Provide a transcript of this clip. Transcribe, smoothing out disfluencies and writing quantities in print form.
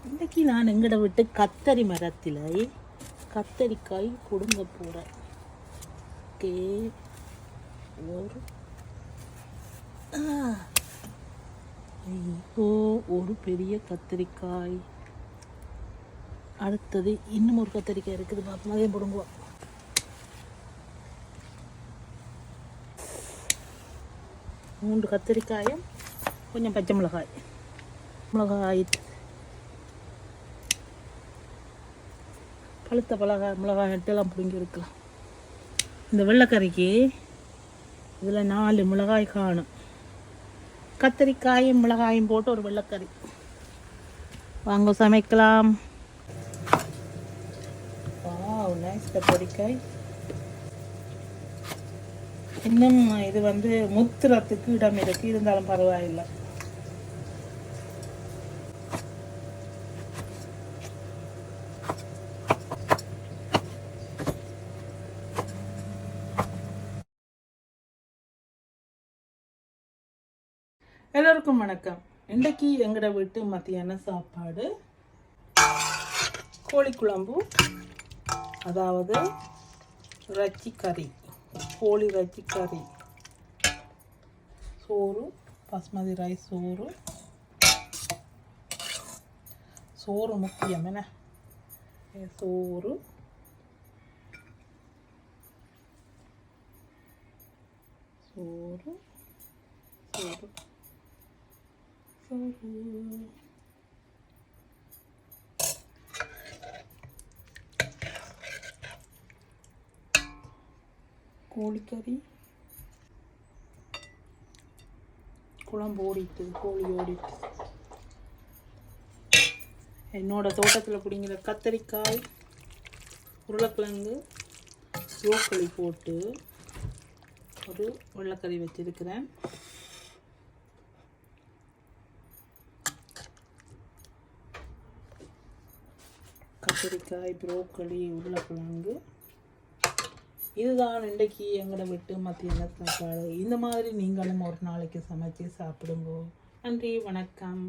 இன்றைக்கி நான் எங்கட விட்டு கத்தரி மரத்தில் கத்தரிக்காய் கொடுங்க போகிறேன். ஓகே, ஒரு பெரிய கத்தரிக்காய். அடுத்தது இன்னும் ஒரு கத்தரிக்காய் இருக்குது, பார்ப்போம். அதையும் போடுங்குவோம். மூன்று கத்தரிக்காயும் கொஞ்சம் பச்சை மிளகாய் பழுத்த மிளகாய் எல்லாம் பிடுங்கி இருக்கலாம். இந்த வெள்ளைக்கறிக்கு இதில் 4 மிளகாய் காணும். கத்தரிக்காயும் மிளகாயும் போட்டு ஒரு வெள்ளைக்கறி. வாங்க சமைக்கலாம். நைஸ் கத்தரிக்காய். இன்னும் இது முத்துறதுக்கு இடம் இருக்கு, இருந்தாலும் பரவாயில்லை. எல்லோருக்கும் வணக்கம். இன்றைக்கு எங்கட வீட்டு மத்தியான சாப்பாடு கோழிக்குழம்பு, அதாவது இறைச்சி கறி, கோழி இறைச்சி கறி, சோறு, பாஸ்மதி ரைஸ் சோறு முக்கியம். என்ன சோறு, சோறு சோறு கோழிக்கறி, குழம்பு ஓடிட்டு, கோழி ஓடிட்டு. என்னோட தோட்டத்தில் பிடிங்கிற கத்தரிக்காய், உருளைக்கிழங்கு, ப்ரோக்கோலி போட்டு ஒரு வெள்ளைக்கறி வச்சிருக்கிறேன். கத்தரிக்காய், ப்ரோக்கோலி, உருளைக்கிழங்கு, இதுதான் இன்றைக்கு எங்களை விட்டு மத்தியான சாப்பாடு. இந்த மாதிரி நீங்களும் ஒரு நாளைக்கு சமைச்சு சாப்பிடுங்க. நன்றி, வணக்கம்.